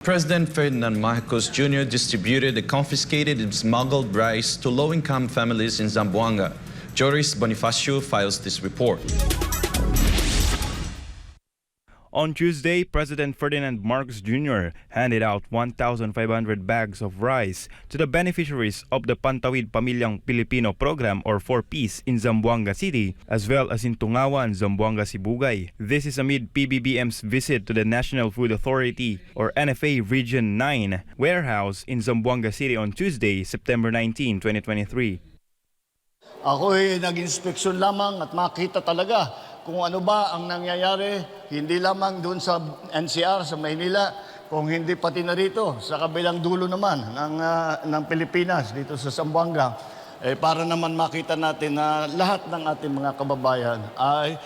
President Ferdinand Marcos Jr. distributed the confiscated and smuggled rice to low-income families in Zamboanga. Joriz Bonifacio files this report. On Tuesday, President Ferdinand Marcos Jr. handed out 1,500 bags of rice to the beneficiaries of the Pantawid Pamilyang Pilipino program or 4Ps in Zamboanga City, as well as in Tungawan, Zamboanga, Sibugay. This is amid PBBM's visit to the National Food Authority or NFA Region 9 warehouse in Zamboanga City on Tuesday, September 19, 2023. Ako'y nag-inspeksyon lamang at makita talaga kung ano ba ang nangyayari, hindi lamang doon sa NCR, sa Maynila, kung hindi pati na rito, sa kabilang dulo naman ng Pilipinas, dito sa Zamboanga, para naman makita natin na lahat ng ating mga kababayan ay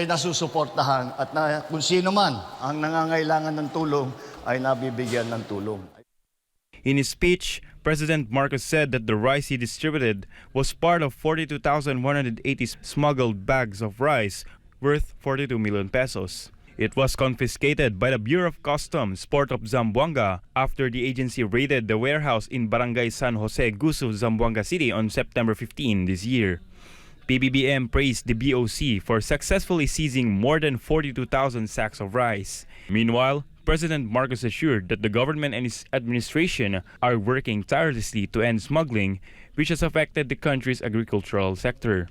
nasusuportahan at kung sino man ang nangangailangan ng tulong ay nabibigyan ng tulong. In his speech, President Marcos said that the rice he distributed was part of 42,180 smuggled bags of rice worth 42 million pesos. It was confiscated by the Bureau of Customs, Port of Zamboanga, after the agency raided the warehouse in Barangay San Jose, Gusu, Zamboanga City on September 15 this year. PBBM praised the BOC for successfully seizing more than 42,000 sacks of rice. Meanwhile, President Marcos assured that the government and his administration are working tirelessly to end smuggling, which has affected the country's agricultural sector.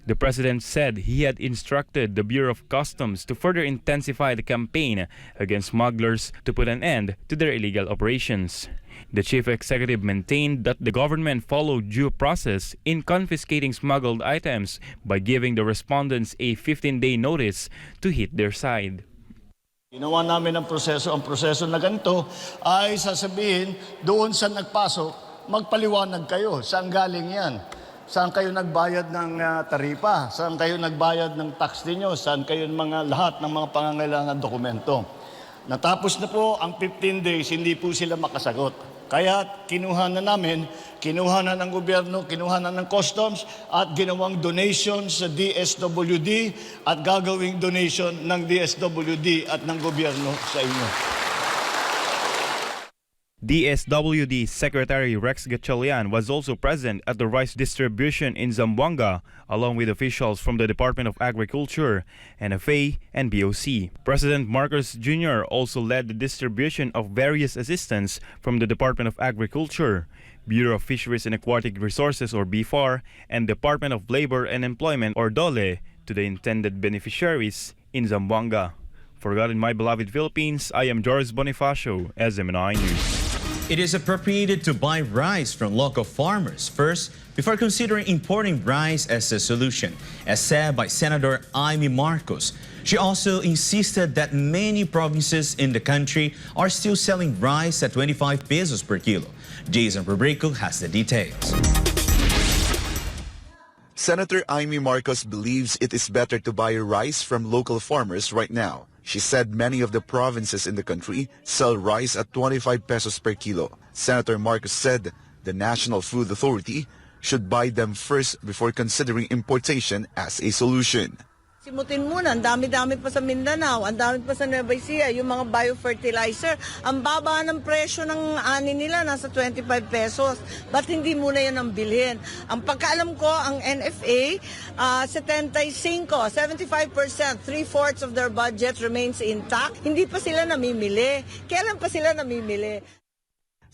The president said he had instructed the Bureau of Customs to further intensify the campaign against smugglers to put an end to their illegal operations. The chief executive maintained that the government followed due process in confiscating smuggled items by giving the respondents a 15-day notice to hit their side. Ginawa namin ang proseso na ganito ay sasabihin doon sa nagpasok, magpaliwanag kayo, saan galing yan? Saan kayo nagbayad ng taripa? Saan kayo nagbayad ng tax ninyo? Saan kayo lahat ng mga pangangailangan dokumento? Natapos na po ang 15 days, hindi po sila makasagot. Kaya kinuha na ng gobyerno, kinuha na ng customs at ginawang donation sa DSWD at gagawing donation ng DSWD at ng gobyerno sa inyo. DSWD Secretary Rex Gatchalian was also present at the rice distribution in Zamboanga, along with officials from the Department of Agriculture, NFA, and BOC. President Marcos Jr. also led the distribution of various assistance from the Department of Agriculture, Bureau of Fisheries and Aquatic Resources or BFAR, and Department of Labor and Employment or DOLE to the intended beneficiaries in Zamboanga. For God in my beloved Philippines, I am Joriz Bonifacio, SMNI News. It is appropriated to buy rice from local farmers first before considering importing rice as a solution, as said by Senator Amy Marcos. She also insisted that many provinces in the country are still selling rice at 25 pesos per kilo. Jason Rubrico has the details. Senator Amy Marcos believes it is better to buy rice from local farmers right now. She said many of the provinces in the country sell rice at 25 pesos per kilo. Senator Marcos said the National Food Authority should buy them first before considering importation as a solution. Simutin muna, ang dami-dami pa sa Mindanao, ang dami pa sa Nueva Ecija, yung mga biofertilizer. Ang baba ng presyo ng ani nila, nasa 25 pesos. Ba't hindi muna yan ang bilhin? Ang pagkaalam ko, ang NFA, 75%, 3/4 of their budget remains intact. Hindi pa sila namimili. Kailan pa sila namimili?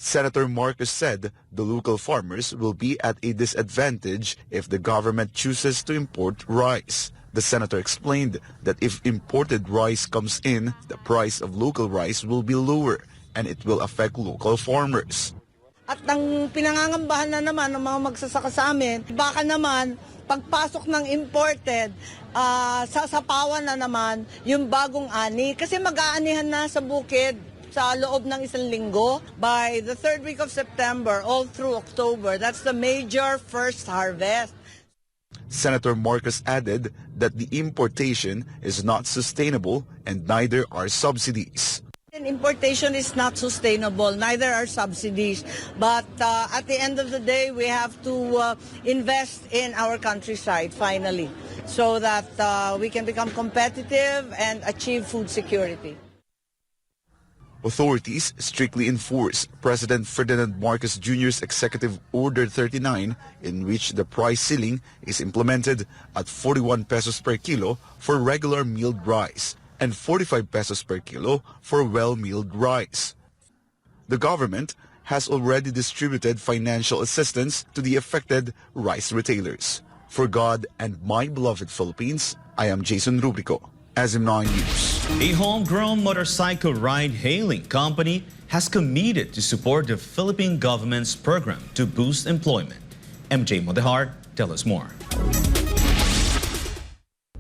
Senator Marcos said the local farmers will be at a disadvantage if the government chooses to import rice. The senator explained that if imported rice comes in, the price of local rice will be lower and it will affect local farmers. At ang pinangangambahan na naman ng mga magsasaka sa amin, baka naman pagpasok ng imported, sasapawan na naman yung bagong ani kasi mag-aanihan na sa bukid sa loob ng isang linggo by the 3rd week of September all through October. That's the major first harvest. Senator Marcos added that the importation is not sustainable and neither are subsidies. Importation is not sustainable, neither are subsidies. But at the end of the day, we have to invest in our countryside, finally, so that we can become competitive and achieve food security. Authorities strictly enforce President Ferdinand Marcos Jr.'s Executive Order 39, in which the price ceiling is implemented at 41 pesos per kilo for regular milled rice and 45 pesos per kilo for well-milled rice. The government has already distributed financial assistance to the affected rice retailers. For God and my beloved Philippines, I am Jason Rubrico, SM9 News. A homegrown motorcycle ride-hailing company has committed to support the Philippine government's program to boost employment. MJ Modehar, tell us more.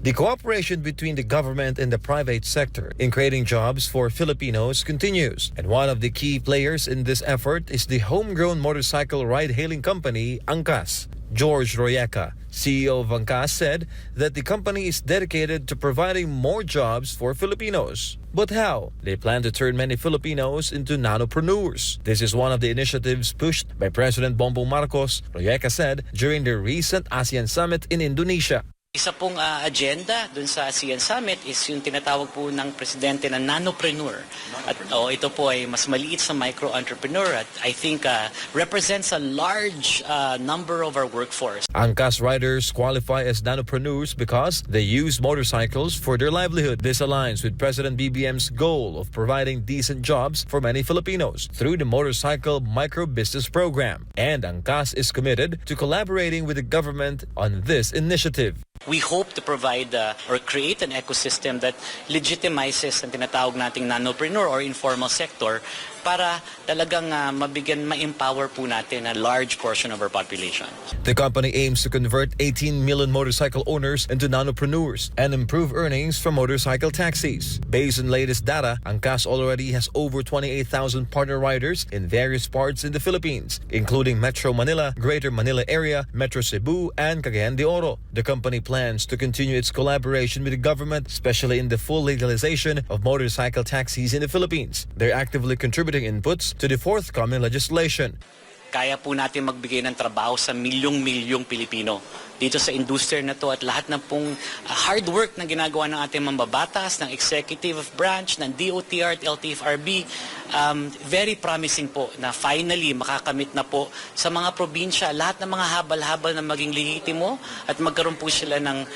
The cooperation between the government and the private sector in creating jobs for Filipinos continues. And one of the key players in this effort is the homegrown motorcycle ride-hailing company, Angkas. George Royeca, CEO of Angkas, said that the company is dedicated to providing more jobs for Filipinos. But how? They plan to turn many Filipinos into nanopreneurs. This is one of the initiatives pushed by President Bongbong Marcos, Royeca said during the recent ASEAN Summit in Indonesia. Isa pong agenda dun sa ASEAN Summit is yung tinatawag po ng presidente na nanopreneur. At ito po ay mas maliit sa micro-entrepreneur at I think represents a large number of our workforce. Angkas riders qualify as nanopreneurs because they use motorcycles for their livelihood. This aligns with President BBM's goal of providing decent jobs for many Filipinos through the Motorcycle Micro-Business Program. And Angkas is committed to collaborating with the government on this initiative. We hope to provide or create an ecosystem that legitimizes ang tinatawag nating nanopreneur or informal sector para talagang mabigyan, ma-empower po natin a large portion of our population. The company aims to convert 18 million motorcycle owners into nanopreneurs and improve earnings from motorcycle taxis. Based on latest data, Angkas already has over 28,000 partner riders in various parts in the Philippines, including Metro Manila, Greater Manila Area, Metro Cebu, and Cagayan de Oro. The company plans to continue its collaboration with the government, especially in the full legalization of motorcycle taxis in the Philippines. They're actively contributing inputs to the forthcoming legislation. Kaya po natin magbigay ng trabaho sa milyong-milyong Pilipino dito sa industriya na to at lahat ng pong hard work na ginagawa ng ating mambabatas, ng executive branch, ng DOTR at LTFRB, very promising po na finally makakamit na po sa mga probinsya lahat ng mga habal-habal na maging lehitimo at magkaroon po sila ng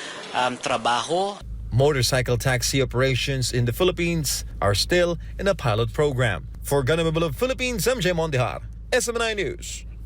trabaho. Motorcycle taxi operations in the Philippines are still in a pilot program. For Ganamabal of Philippines, MJ Mondehar, SM9 News.